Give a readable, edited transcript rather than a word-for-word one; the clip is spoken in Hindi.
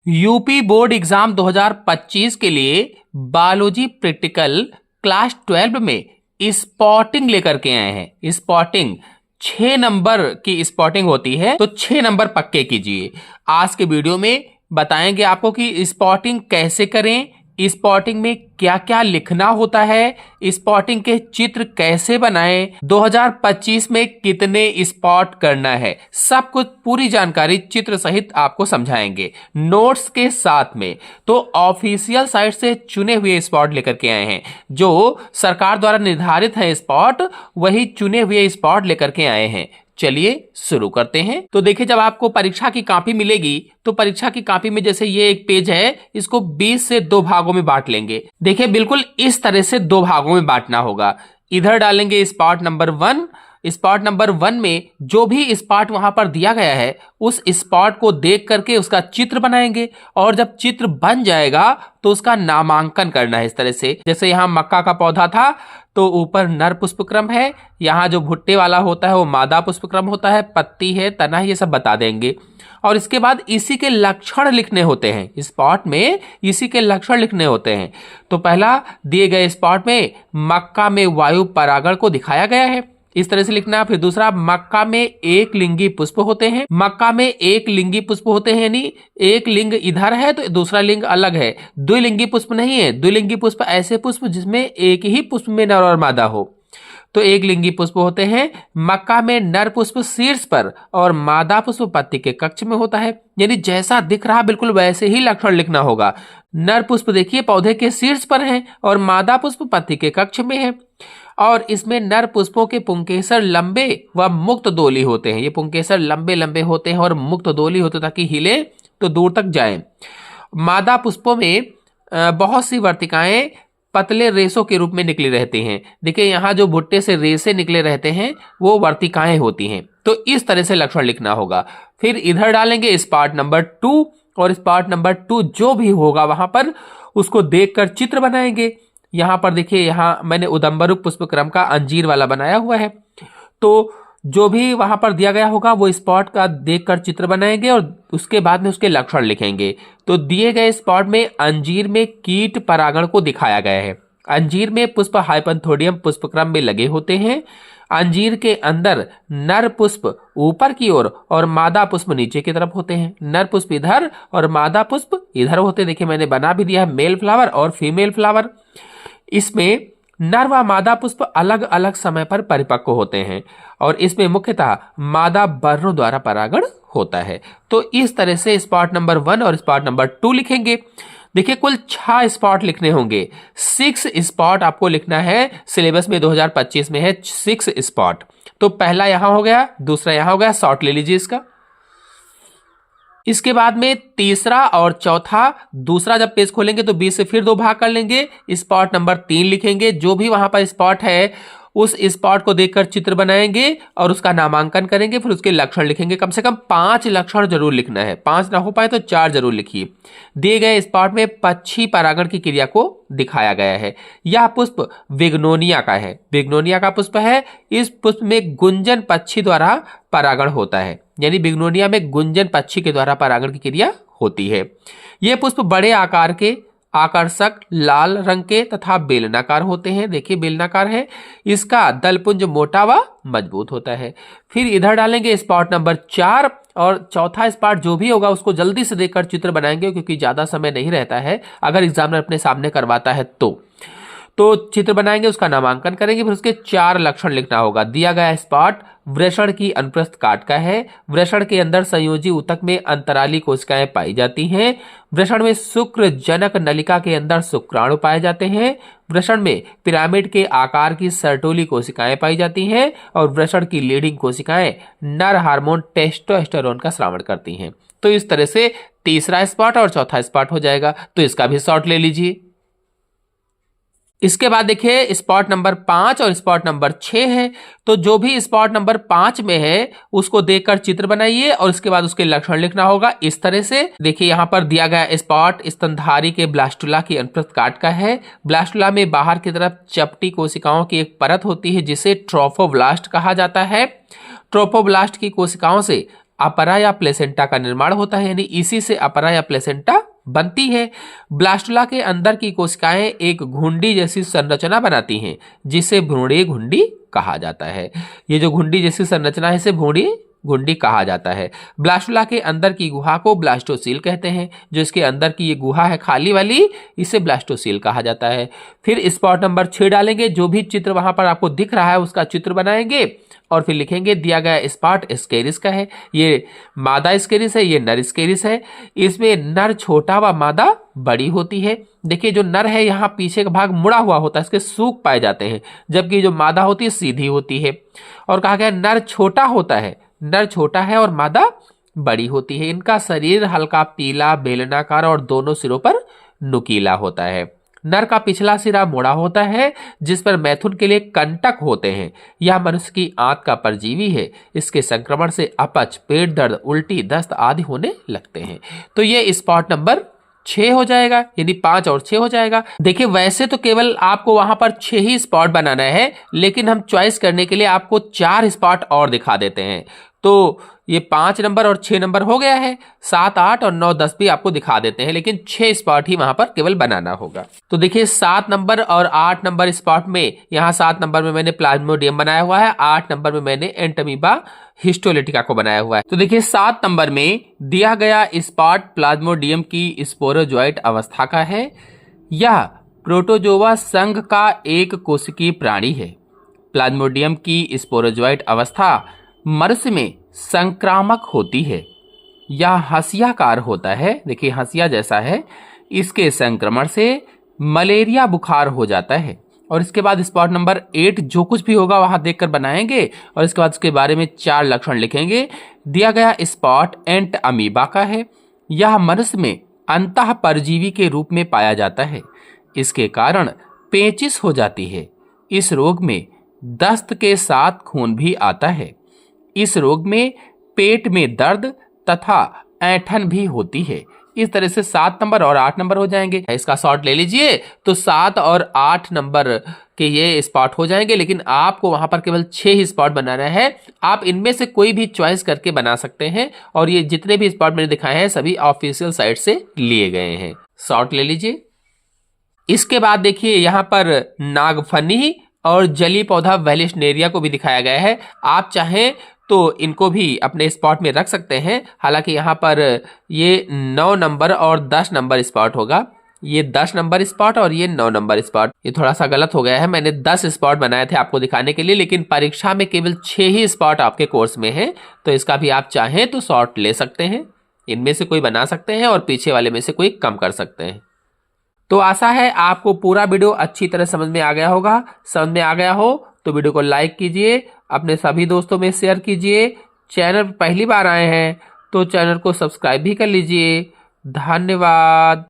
यूपी बोर्ड एग्जाम 2025 के लिए बायोलॉजी प्रैक्टिकल क्लास 12 में स्पॉटिंग लेकर के आए हैं। स्पॉटिंग 6 नंबर की स्पॉटिंग होती है, तो 6 नंबर पक्के कीजिए। आज के वीडियो में बताएंगे आपको कि स्पॉटिंग कैसे करें, स्पॉटिंग में क्या क्या लिखना होता है, स्पॉटिंग के चित्र कैसे बनाएं, 2025 में कितने स्पॉट करना है, सब कुछ पूरी जानकारी चित्र सहित आपको समझाएंगे नोट्स के साथ में। तो ऑफिशियल साइट से चुने हुए स्पॉट लेकर के आए हैं, जो सरकार द्वारा निर्धारित है स्पॉट, वही चुने हुए स्पॉट लेकर के आए हैं। चलिए शुरू करते हैं। तो देखिए, जब आपको परीक्षा की कॉपी मिलेगी तो परीक्षा की कॉपी में जैसे ये एक पेज है, इसको 20 से 2 भागों में बांट लेंगे। देखिए, बिल्कुल इस तरह से 2 भागों में बांटना होगा। इधर डालेंगे स्पॉट नंबर 1। स्पॉट नंबर 1 में जो भी स्पॉट वहां पर दिया गया है, उस स्पॉट को देख करके उसका चित्र बनाएंगे, और जब चित्र बन जाएगा तो उसका नामांकन करना है। इस तरह से, जैसे यहाँ मक्का का पौधा था तो ऊपर नर पुष्पक्रम है, यहाँ जो भुट्टे वाला होता है वो मादा पुष्पक्रम होता है, पत्ती है, तना, ये सब बता देंगे। और इसके बाद इसी के लक्षण लिखने होते हैं। स्पॉट में इसी के लक्षण लिखने होते हैं। तो पहला दिए गए स्पॉट में मक्का में वायु परागण को दिखाया गया है, इस तरह से लिखना। फिर दूसरा, मक्का में एक लिंगी पुष्प होते हैं। मक्का में एक लिंगी पुष्प होते हैं, यानी एक लिंग इधर है तो दूसरा लिंग अलग है। द्विलिंगी पुष्प नहीं है। द्विलिंगी पुष्प ऐसे पुष्प जिसमें एक ही पुष्प में नर और मादा हो, तो एक लिंगी पुष्प होते हैं। मक्का में नर पुष्प शीर्ष पर और मादा पुष्प पत्ती के कक्ष में होता है, यानी जैसा दिख रहा बिल्कुल वैसे ही लक्षण लिखना होगा। नर पुष्प देखिए पौधे के शीर्ष पर है और मादा पुष्प पत्ती के कक्ष में है। और इसमें नर पुष्पों के पुंकेसर लंबे व मुक्त दोली होते हैं। ये पुंकेसर लंबे लंबे होते हैं और मुक्त दोली होते हैं, ताकि हिले तो दूर तक जाए। मादा पुष्पों में बहुत सी वर्तिकाएं पतले रेशों के रूप में निकली रहती हैं। देखिए, यहाँ जो भुट्टे से रेशे निकले रहते हैं वो वर्तिकाएं होती हैं। तो इस तरह से लक्षण लिखना होगा। फिर इधर डालेंगे स्पॉट नंबर 2, और स्पॉट नंबर 2 जो भी होगा वहां पर उसको देखकर चित्र बनाएंगे। यहाँ पर देखिए, यहाँ मैंने उदंबरुक पुष्पक्रम का अंजीर वाला बनाया हुआ है। तो जो भी वहां पर दिया गया होगा वो स्पॉट का देखकर चित्र बनाएंगे और उसके बाद में उसके लक्षण लिखेंगे। तो दिए गए स्पॉट में अंजीर में कीट परागण को दिखाया गया है। अंजीर में पुष्प हाइपंथोडियम पुष्पक्रम में लगे होते हैं। अंजीर के अंदर नर पुष्प ऊपर की ओर और मादा पुष्प नीचे की तरफ होते हैं। नर पुष्प इधर और मादा पुष्प इधर होते हैं। देखिए, मैंने बना भी दिया है मेल फ्लावर और फीमेल फ्लावर। इसमें नर व मादा पुष्प अलग अलग समय पर परिपक्व होते हैं और इसमें मुख्यतः मादा बर्रों द्वारा परागण होता है। तो इस तरह से स्पॉट नंबर 1 और स्पॉट नंबर 2 लिखेंगे। देखिए, कुल 6 स्पॉट लिखने होंगे। 6 स्पॉट आपको लिखना है। सिलेबस में 2025 में है 6 स्पॉट। तो पहला यहां हो गया, दूसरा यहां हो गया, शॉर्ट ले लीजिए इसका। इसके बाद में तीसरा और चौथा, दूसरा जब पेज खोलेंगे तो 20 से फिर 2 भाग कर लेंगे। स्पॉट नंबर 3 लिखेंगे। जो भी वहां पर स्पॉट है उस स्पॉट को देखकर चित्र बनाएंगे और उसका नामांकन करेंगे। फिर उसके लक्षण लिखेंगे। कम से कम 5 लक्षण जरूर लिखना है। 5 ना हो पाए तो 4 जरूर लिखिए। दिए गए स्पॉट में पक्षी परागण की क्रिया को दिखाया गया है। यह पुष्प बिग्नोनिया का है। बिग्नोनिया का पुष्प है। इस पुष्प में गुंजन पक्षी द्वारा परागण होता है, यानी बिग्नोनिया में गुंजन पक्षी के द्वारा परागण की क्रिया होती है। यह पुष्प बड़े आकार के, आकर्षक लाल रंग के तथा बेलनाकार होते हैं। देखिए, बेलनाकार है। इसका दलपुंज मोटा व मजबूत होता है। फिर इधर डालेंगे स्पॉट नंबर 4, और चौथा स्पॉट जो भी होगा उसको जल्दी से देखकर चित्र बनाएंगे, क्योंकि ज्यादा समय नहीं रहता है अगर एग्जामिनर अपने सामने करवाता है तो चित्र बनाएंगे, उसका नामांकन करेंगे। फिर उसके 4 लक्षण लिखना होगा। दिया गया स्पॉट वृषण की अनुप्रस्थ काट का है। वृषण के अंदर संयोजी ऊतक में अंतराली कोशिकाएं पाई जाती हैं। वृषण में शुक्र जनक नलिका के अंदर शुक्राणु पाए जाते हैं। वृषण में पिरामिड के आकार की सर्टोली कोशिकाएं पाई जाती हैं और वृषण की लीडिंग कोशिकाएं नर हार्मोन टेस्टोस्टेरोन का स्रावण करती हैं। तो इस तरह से तीसरा स्पॉट और चौथा स्पॉट हो जाएगा। तो इसका भी शॉर्ट ले लीजिए। इसके बाद देखिए, स्पॉट नंबर 5 और स्पॉट नंबर 6 है। तो जो भी स्पॉट नंबर 5 में है उसको देखकर चित्र बनाइए और उसके बाद उसके लक्षण लिखना होगा। इस तरह से देखिए, यहां पर दिया गया स्पॉट स्तनधारी के ब्लास्टुला की अनुप्रस्थ काट का है। ब्लास्टुला में बाहर की तरफ चपटी कोशिकाओं की एक परत होती है जिसे ट्रोफोब्लास्ट कहा जाता है। ट्रोफोब्लास्ट की कोशिकाओं से अपरा या प्लेसेंटा का निर्माण होता है, यानी इसी से अपरा या प्लेसेंटा बनती है। ब्लास्टुला के अंदर की कोशिकाएं एक घुंडी जैसी संरचना बनाती हैं, जिसे भ्रूणीय घुंडी कहा जाता है। ये जो घुंडी जैसी संरचना है इसे भ्रूणीय घुंडी कहा जाता है। ब्लास्टुला के अंदर की गुहा को ब्लास्टोसील कहते हैं। जो इसके अंदर की ये गुहा है खाली वाली, इसे ब्लास्टोसील कहा जाता है। फिर स्पॉट नंबर 6 डालेंगे, जो भी चित्र वहां पर आपको दिख रहा है उसका चित्र बनाएंगे और फिर लिखेंगे दिया गया स्पॉट स्केरिस का है। ये मादा स्केरिस है, ये नर स्केरिस है। इसमें नर छोटा व मादा बड़ी होती है। देखिए जो नर है यहाँ पीछे का भाग मुड़ा हुआ होता है, इसके सूख पाए जाते हैं, जबकि जो मादा होती है सीधी होती है। और कहा गया नर छोटा होता है, नर छोटा है और मादा बड़ी होती है। इनका शरीर हल्का पीला बेलनाकार और दोनों सिरों पर नुकीला होता है। नर का पिछला सिरा मुड़ा होता है, जिस पर मैथुन के लिए कंटक होते हैं। यह मनुष्य की आंत का परजीवी है। इसके संक्रमण से अपच, पेट दर्द, उल्टी, दस्त आदि होने लगते हैं। तो ये स्पॉट नंबर 6 हो जाएगा, यानी 5 और 6 हो जाएगा। देखिए वैसे तो केवल आपको वहां पर 6 ही स्पॉट बनाना है, लेकिन हम चॉइस करने के लिए आपको 4 स्पॉट और दिखा देते हैं। तो ये 5 नंबर और 6 नंबर हो गया है। 7, 8 और 9, 10 भी आपको दिखा देते हैं, लेकिन 6 स्पॉट ही वहां पर केवल बनाना होगा। तो देखिए 7 नंबर और 8 नंबर स्पॉट में, यहाँ 7 नंबर में मैंने प्लाज्मोडियम बनाया हुआ है, 8 नंबर में मैंने एंटमीबा हिस्टोलिटिका को बनाया हुआ है। तो देखिए 7 नंबर में दिया गया स्पॉट प्लाज्मोडियम की स्पोरोजोइट अवस्था का है। यह प्रोटोजोआ संघ का एक कोशिकीय प्राणी है। प्लाज्मोडियम की स्पोरोजोइट अवस्था मनुष्य में संक्रामक होती है। यह हंसियाकार होता है, देखिए हंसिया जैसा है। इसके संक्रमण से मलेरिया बुखार हो जाता है। और इसके बाद स्पॉट नंबर 8 जो कुछ भी होगा वहां देखकर बनाएंगे और इसके बाद इसके बारे में 4 लक्षण लिखेंगे। दिया गया स्पॉट एंट अमीबा का है। यह मनुष्य में अंतः परजीवी के रूप में पाया जाता है। इसके कारण पेचिश हो जाती है। इस रोग में दस्त के साथ खून भी आता है। इस रोग में पेट में दर्द तथा ऐंठन भी होती है। इस तरह से 7 नंबर और 8 नंबर हो जाएंगे। इसका शॉर्ट ले लीजिए तो 7 और 8 नंबर के ये स्पॉट हो जाएंगे, लेकिन आपको वहां पर केवल 6 ही स्पॉट बनाना है। आप इनमें से कोई भी चॉइस करके बना सकते हैं और ये जितने भी स्पॉट मैंने दिखाए हैं सभी ऑफिशियल साइट से लिए गए हैं। शॉर्ट ले लीजिए। इसके बाद देखिए यहाँ पर नागफनी और जली पौधा वेलिस्नेरिया को भी दिखाया गया है। आप चाहें तो इनको भी अपने स्पॉट में रख सकते हैं। हालांकि यहाँ पर ये 9 नंबर और 10 नंबर स्पॉट होगा। ये 10 नंबर स्पॉट और ये 9 नंबर स्पॉट। ये थोड़ा सा गलत हो गया है, मैंने 10 स्पॉट बनाए थे आपको दिखाने के लिए, लेकिन परीक्षा में केवल 6 ही स्पॉट आपके कोर्स में है। तो इसका भी आप चाहें तो शॉर्ट ले सकते हैं, इनमें से कोई बना सकते हैं और पीछे वाले में से कोई कम कर सकते हैं। तो आशा है आपको पूरा वीडियो अच्छी तरह समझ में आ गया होगा। समझ में आ गया हो तो वीडियो को लाइक कीजिए, अपने सभी दोस्तों में शेयर कीजिए। चैनल पर पहली बार आए हैं तो चैनल को सब्सक्राइब भी कर लीजिए। धन्यवाद।